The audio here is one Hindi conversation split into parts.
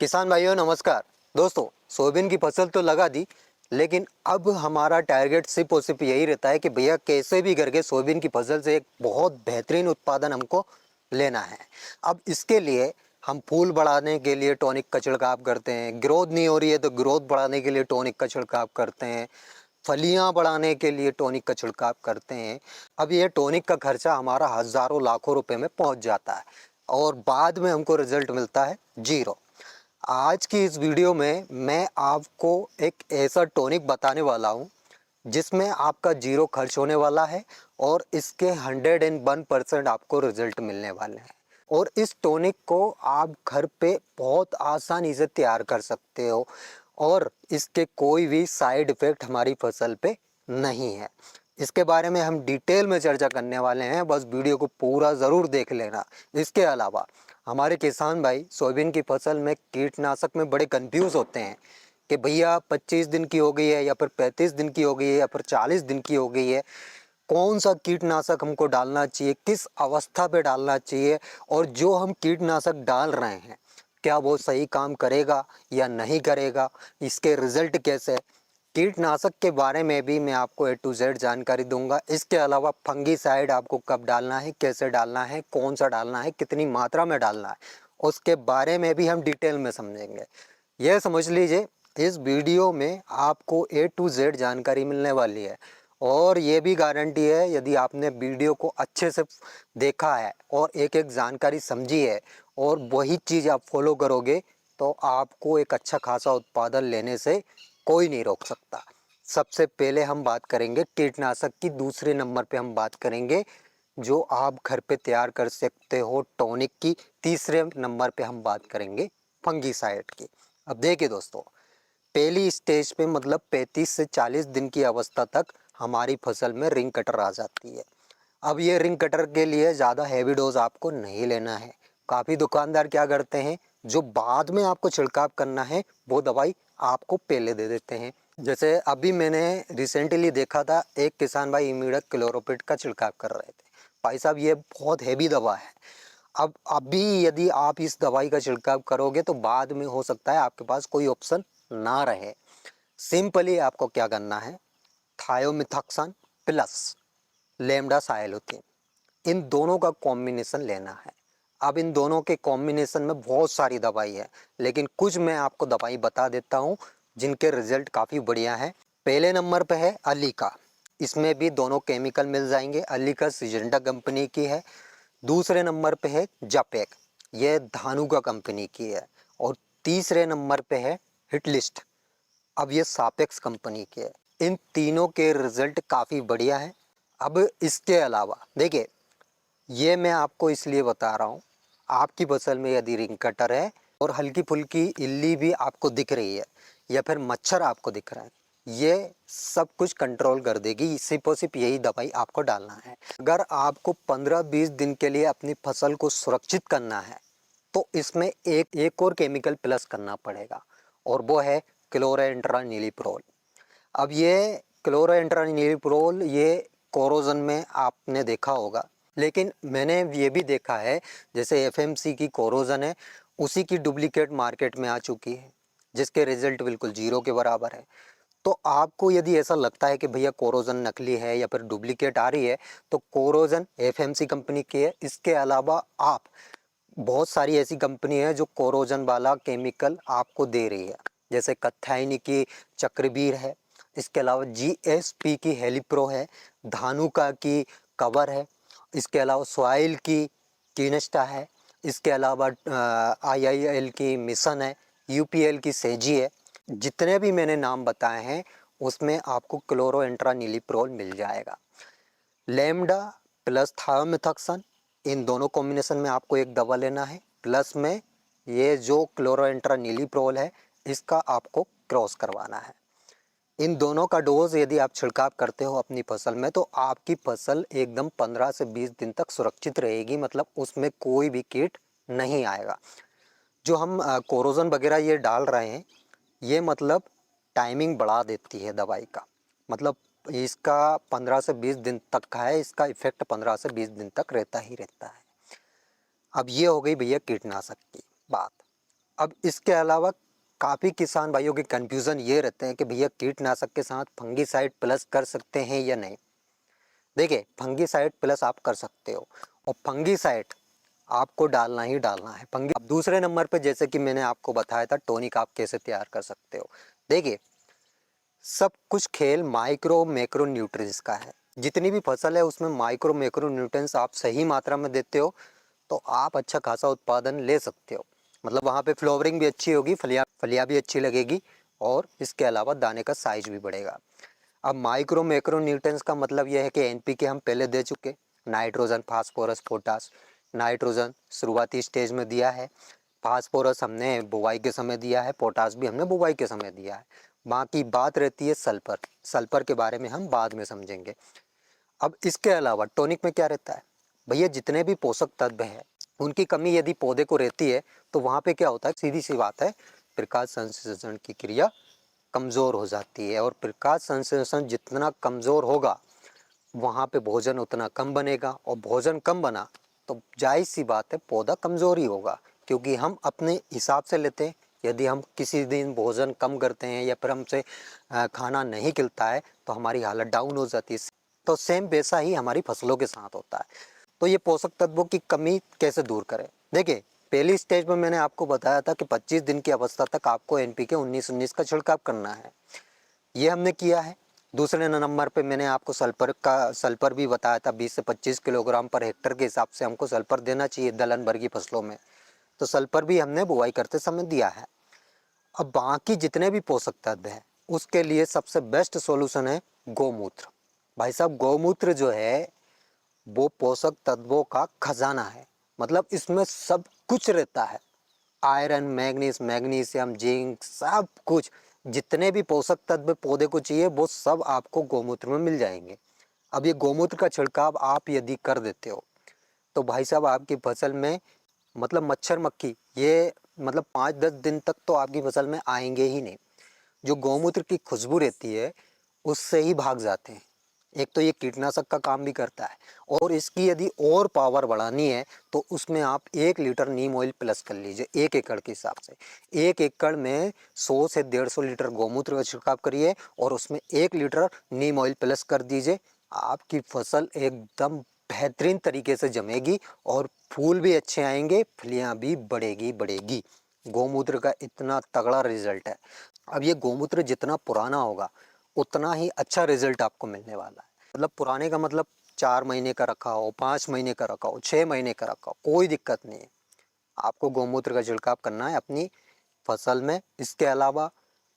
किसान भाइयों नमस्कार। दोस्तों, सोयाबीन की फसल तो लगा दी, लेकिन अब हमारा टारगेट सिर्फ और सिर्फ यही रहता है कि भैया कैसे भी करके सोयाबीन की फसल से एक बहुत बेहतरीन उत्पादन हमको लेना है। अब इसके लिए हम फूल बढ़ाने के लिए टॉनिक का छिड़काव करते हैं, ग्रोथ नहीं हो रही है तो ग्रोथ बढ़ाने के लिए टॉनिक का छिड़काव करते हैं, फलियां बढ़ाने के लिए टॉनिक का छिड़काव करते हैं। अब ये टॉनिक का खर्चा हमारा हज़ारों लाखों रुपए में पहुंच जाता है और बाद में हमको रिजल्ट मिलता है जीरो। आज की इस वीडियो में मैं आपको एक ऐसा टॉनिक बताने वाला हूँ जिसमें आपका जीरो खर्च होने वाला है और इसके 101% आपको रिजल्ट मिलने वाले हैं। और इस टॉनिक को आप घर पे बहुत आसानी से तैयार कर सकते हो और इसके कोई भी साइड इफ़ेक्ट हमारी फसल पे नहीं है। इसके बारे में हम डिटेल में चर्चा करने वाले हैं, बस वीडियो को पूरा ज़रूर देख लेना। इसके अलावा हमारे किसान भाई सोयाबीन की फसल में कीटनाशक में बड़े कंफ्यूज होते हैं कि भैया 25 दिन की हो गई है या फिर 35 दिन की हो गई है या फिर 40 दिन की हो गई है, कौन सा कीटनाशक हमको डालना चाहिए, किस अवस्था पे डालना चाहिए, और जो हम कीटनाशक डाल रहे हैं क्या वो सही काम करेगा या नहीं करेगा, इसके रिजल्ट कैसे। कीटनाशक के बारे में भी मैं आपको A to Z जानकारी दूंगा। इसके अलावा फंगीसाइड आपको कब डालना है, कैसे डालना है, कौन सा डालना है, कितनी मात्रा में डालना है, उसके बारे में भी हम डिटेल में समझेंगे। यह समझ लीजिए इस वीडियो में आपको A to Z जानकारी मिलने वाली है और ये भी गारंटी है यदि आपने वीडियो को अच्छे से देखा है और एक एक जानकारी समझी है और वही चीज़ आप फॉलो करोगे तो आपको एक अच्छा खासा उत्पादन लेने से कोई नहीं रोक सकता। सबसे पहले हम बात करेंगे कीटनाशक की, दूसरे नंबर पे हम बात करेंगे जो आप घर पे तैयार कर सकते हो टॉनिक की, तीसरे नंबर पे हम बात करेंगे फंगीसाइड की। अब देखिए दोस्तों, पहली स्टेज पे मतलब 35 से 40 दिन की अवस्था तक हमारी फसल में रिंग कटर आ जाती है। अब ये रिंग कटर के लिए ज़्यादा हैवी डोज आपको नहीं लेना है। काफ़ी दुकानदार क्या करते हैं, जो बाद में आपको छिड़काव करना है वो दवाई आपको पहले दे देते हैं। जैसे अभी मैंने रिसेंटली देखा था, एक किसान भाई इमीडक क्लोरोपिड का छिड़काव कर रहे थे। भाई साहब ये बहुत हैवी दवा है। अब अभी यदि आप इस दवाई का छिड़काव करोगे तो बाद में हो सकता है आपके पास कोई ऑप्शन ना रहे। सिंपली आपको क्या करना है, थायोमिथॉक्सान प्लस लेमडासाइलोथेन, इन दोनों का कॉम्बिनेशन लेना है। अब इन दोनों के कॉम्बिनेशन में बहुत सारी दवाई है, लेकिन कुछ मैं आपको दवाई बता देता हूँ जिनके रिजल्ट काफ़ी बढ़िया है। पहले नंबर पे है अलीका, इसमें भी दोनों केमिकल मिल जाएंगे। अलीका सिजेंटा कंपनी की है। दूसरे नंबर पे है जापेक, ये धानुका कंपनी की है। और तीसरे नंबर पे है हिटलिस्ट, अब ये सापेक्स कंपनी के है। इन तीनों के रिजल्ट काफ़ी बढ़िया है। अब इसके अलावा देखिए, ये मैं आपको इसलिए बता रहा हूँ, आपकी फसल में यदि रिंग कटर है और हल्की फुल्की इल्ली भी आपको दिख रही है या फिर मच्छर आपको दिख रहा है, ये सब कुछ कंट्रोल कर देगी। सिर्फ और सिर्फ यही दवाई आपको डालना है। अगर आपको 15-20 दिन के लिए अपनी फसल को सुरक्षित करना है तो इसमें एक और केमिकल प्लस करना पड़ेगा और वो है क्लोरेंट्रानिलीप्रोल। अब ये क्लोरोएंट्रानिलीप्रोल ये कोरोजन में आपने देखा होगा, लेकिन मैंने ये भी देखा है जैसे एफएमसी की कोरोजन है, उसी की डुप्लीकेट मार्केट में आ चुकी है जिसके रिजल्ट बिल्कुल जीरो के बराबर है। तो आपको यदि ऐसा लगता है कि भैया कोरोजन नकली है या फिर डुप्लीकेट आ रही है, तो कोरोजन एफएमसी कंपनी की है। इसके अलावा आप बहुत सारी ऐसी कंपनी है जो कोरोजन वाला केमिकल आपको दे रही है, जैसे कथाइनी की चक्रबीर है। इसके अलावा जीएसपी की हेलीप्रो है, धानुका की कवर है। इसके अलावा सॉइल की कीनेस्टा है। इसके अलावा आईआईएल की मिशन है, यूपीएल की सेजी है। जितने भी मैंने नाम बताए हैं उसमें आपको क्लोरोएंट्रानिलीप्रोल मिल जाएगा। लेमडा प्लस थायोमिथॉक्सन, इन दोनों कॉम्बिनेशन में आपको एक दवा लेना है। प्लस में ये जो क्लोरोएंट्रानिलीप्रोल है इसका आपको क्रॉस करवाना है। इन दोनों का डोज यदि आप छिड़काव करते हो अपनी फसल में तो आपकी फसल एकदम 15 से 20 दिन तक सुरक्षित रहेगी, मतलब उसमें कोई भी कीट नहीं आएगा। जो हम कोरोजन वगैरह ये डाल रहे हैं, ये मतलब टाइमिंग बढ़ा देती है दवाई का, मतलब इसका 15 से 20 दिन तक का है, इसका इफेक्ट 15 से 20 दिन तक रहता ही रहता है। अब ये हो गई भैया कीटनाशक की बात। अब इसके अलावा काफ़ी किसान भाइयों के कन्फ्यूज़न ये रहते हैं कि भैया कीटनाशक के साथ फंगीसाइड प्लस कर सकते हैं या नहीं। देखिए, फंगीसाइड प्लस आप कर सकते हो और फंगीसाइड आपको डालना ही डालना है। फंगी अब दूसरे नंबर पे जैसे कि मैंने आपको बताया था टॉनिक आप कैसे तैयार कर सकते हो। देखिए, सब कुछ खेल माइक्रो मैक्रो न्यूट्रिएंट्स का है। जितनी भी फसल है उसमें माइक्रो मैक्रो न्यूट्रिएंट्स आप सही मात्रा में देते हो तो आप अच्छा खासा उत्पादन ले सकते हो। मतलब वहाँ पे फ्लावरिंग भी अच्छी होगी, फलियाँ भी अच्छी लगेगी और इसके अलावा दाने का साइज भी बढ़ेगा। अब माइक्रो मैक्रो न्यूट्रिएंट्स का मतलब यह है कि एनपीके हम पहले दे चुके, नाइट्रोजन, फास्फोरस, पोटास। नाइट्रोजन शुरुआती स्टेज में दिया है, फास्फोरस हमने बुवाई के समय दिया है, पोटास भी हमने बुवाई के समय दिया है। बाकी बात रहती है सल्फर। सल्फर के बारे में हम बाद में समझेंगे। अब इसके अलावा टॉनिक में क्या रहता है भैया, जितने भी पोषक तत्व हैं उनकी कमी यदि पौधे को रहती है तो वहाँ पे क्या होता है, सीधी सी बात है, प्रकाश संश्लेषण की क्रिया कमज़ोर हो जाती है और प्रकाश संश्लेषण जितना कमज़ोर होगा वहाँ पे भोजन उतना कम बनेगा और भोजन कम बना तो जायज़ सी बात है पौधा कमज़ोर ही होगा, क्योंकि हम अपने हिसाब से लेते हैं। यदि हम किसी दिन भोजन कम करते हैं या फिर हमसे खाना नहीं खिलता है तो हमारी हालत डाउन हो जाती है। तो सेम वैसा ही हमारी फसलों के साथ होता है। तो ये पोषक तत्वों की कमी कैसे दूर करें। देखिए, पहली स्टेज में मैंने आपको बताया था कि 25 दिन की अवस्था तक आपको एनपीके 19-19 का छिड़काव करना है, ये हमने किया है। दूसरे नंबर पे मैंने आपको सल्फर भी बताया था, 20 से 25 किलोग्राम पर हेक्टर के हिसाब से हमको सल्फर देना चाहिए दलहन भर की फसलों में। तो सल्फर भी हमने बुवाई करते समय दिया है। अब बाकी जितने भी पोषक तत्व हैं उसके लिए सबसे बेस्ट सॉल्यूशन है गौमूत्र। भाई साहब, गौमूत्र जो है वो पोषक तत्वों का खजाना है। मतलब इसमें सब कुछ रहता है, आयरन, मैग्नीज, मैग्नीशियम, जिंक, सब कुछ। जितने भी पोषक तत्व पौधे को चाहिए वो सब आपको गौमूत्र में मिल जाएंगे। अब ये गौमूत्र का छिड़काव आप यदि कर देते हो तो भाई साहब आपकी फसल में मतलब मच्छर मक्खी ये मतलब 5-10 दिन तक तो आपकी फसल में आएंगे ही नहीं। जो गौमूत्र की खुशबू रहती है उससे ही भाग जाते हैं। एक तो ये कीटनाशक का काम भी करता है और इसकी यदि और पावर बढ़ानी है तो उसमें आप 1 लीटर नीम ऑयल प्लस कर लीजिए 1 एकड़ के हिसाब से। 1 एकड़ में 100 से 150 लीटर गौमूत्र का छिड़काव करिए और उसमें 1 लीटर नीम ऑयल प्लस कर दीजिए। आपकी फसल एकदम बेहतरीन तरीके से जमेगी और फूल भी अच्छे आएंगे, फलियाँ भी बढ़ेगी। गौमूत्र का इतना तगड़ा रिजल्ट है। अब ये गौमूत्र जितना पुराना होगा उतना ही अच्छा रिजल्ट आपको मिलने वाला है। मतलब पुराने का मतलब 4 महीने का रखा हो, 5 महीने का रखा हो, 6 महीने का रखा हो, कोई दिक्कत नहीं है। आपको गौमूत्र का छिड़काव करना है अपनी फसल में। इसके अलावा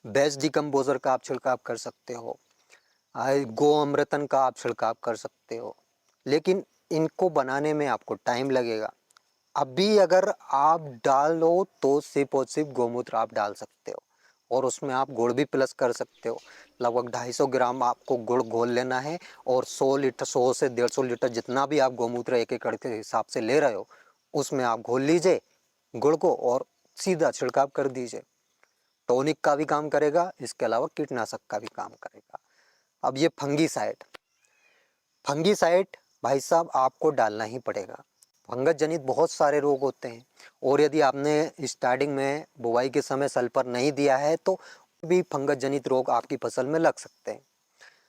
बेस्ट डिकम्पोजर का आप छिड़काव कर सकते हो, गो अमृतन का आप छिड़काव कर सकते हो, लेकिन इनको बनाने में आपको टाइम लगेगा। अभी अगर आप डालो तो सिर्फ और सिर्फ गौमूत्र आप डाल सकते हो और उसमें आप गुड़ भी प्लस कर सकते हो। लगभग 250 ग्राम आपको गुड़ घोल लेना है और 100 से 150 लीटर जितना भी आप गौमूत्र 1 एकड़ के हिसाब से ले रहे हो उसमें आप घोल लीजिए गुड़ को और सीधा छिड़काव कर दीजिए। टॉनिक का भी काम करेगा, इसके अलावा कीटनाशक का भी काम करेगा। अब ये फंगीसाइड भाई साहब आपको डालना ही पड़ेगा। फंगस जनित बहुत सारे रोग होते हैं और यदि आपने स्टार्टिंग में बुवाई के समय सल्फर नहीं दिया है तो भी फंगस जनित रोग आपकी फसल में लग सकते हैं।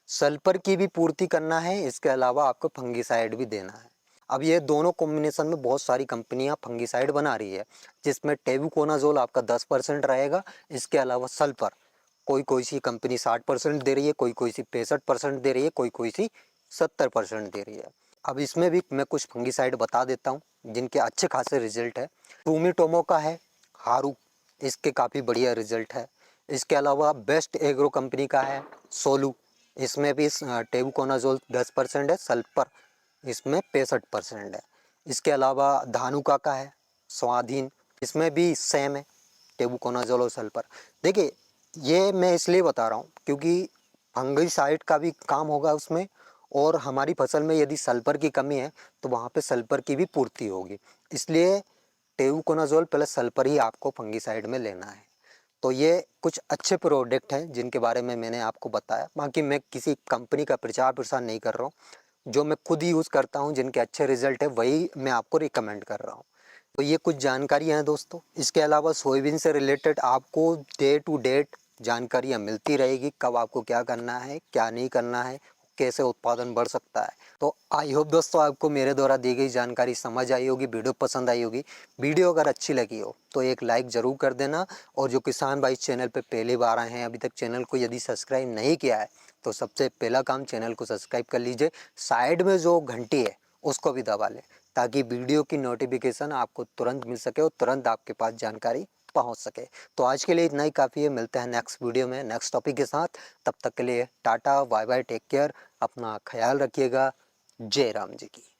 सल्फर की भी पूर्ति करना है, इसके अलावा आपको फंगीसाइड भी देना है। अब ये दोनों कॉम्बिनेशन में बहुत सारी कंपनियां फंगीसाइड बना रही है जिसमें टेबुकोनाजोल आपका 10% रहेगा। इसके अलावा सल्फर कोई कोई सी कंपनी 60% दे रही है, कोई कोई सी 65% दे रही है, कोई कोई सी 70% दे रही है। अब इसमें भी मैं कुछ फंगीसाइड बता देता हूँ जिनके अच्छे खासे रिजल्ट है। टूमीटोमो का है, हारू, इसके काफ़ी बढ़िया रिजल्ट है। इसके अलावा बेस्ट एग्रो कंपनी का है सोलू, इसमें भी टेबुकोनाजोल 10% है, सल्फर इसमें 65% है। इसके अलावा धानुका का है स्वाधीन, इसमें भी सेम है टेबुकोनाजोल और सल्फर। देखिए, ये मैं इसलिए बता रहा हूँ क्योंकि फंगिसाइड का भी काम होगा उसमें और हमारी फसल में यदि सल्फर की कमी है तो वहाँ पे सल्फर की भी पूर्ति होगी। इसलिए टेबुकोनाजोल प्लस सल्फर ही आपको फंगिसाइड में लेना है। तो ये कुछ अच्छे प्रोडक्ट हैं जिनके बारे में मैंने आपको बताया। बाकी मैं किसी कंपनी का प्रचार प्रसार नहीं कर रहा हूँ, जो मैं खुद यूज़ करता हूँ, जिनके अच्छे रिजल्ट है वही मैं आपको रिकमेंड कर रहा हूँ। तो ये कुछ जानकारियाँ हैं दोस्तों। इसके अलावा सोयाबीन से रिलेटेड आपको डे टू डेट जानकारियाँ मिलती रहेगी, कब आपको क्या करना है, क्या नहीं करना है, कैसे उत्पादन बढ़ सकता है। तो आई होप दोस्तों आपको मेरे द्वारा दी गई जानकारी समझ आई होगी, वीडियो पसंद आई होगी। वीडियो अगर अच्छी लगी हो तो एक लाइक ज़रूर कर देना, और जो किसान भाई चैनल पे पहली बार आए हैं, अभी तक चैनल को यदि सब्सक्राइब नहीं किया है तो सबसे पहला काम चैनल को सब्सक्राइब कर लीजिए। साइड में जो घंटी है उसको भी दबा लें, ताकि वीडियो की नोटिफिकेशन आपको तुरंत मिल सके और तुरंत आपके पास जानकारी पहुंच सके। तो आज के लिए इतना ही काफ़ी है, मिलते हैं नेक्स्ट वीडियो में नेक्स्ट टॉपिक के साथ। तब तक के लिए tata bye bye, take care, अपना ख्याल रखिएगा। जय राम जी की।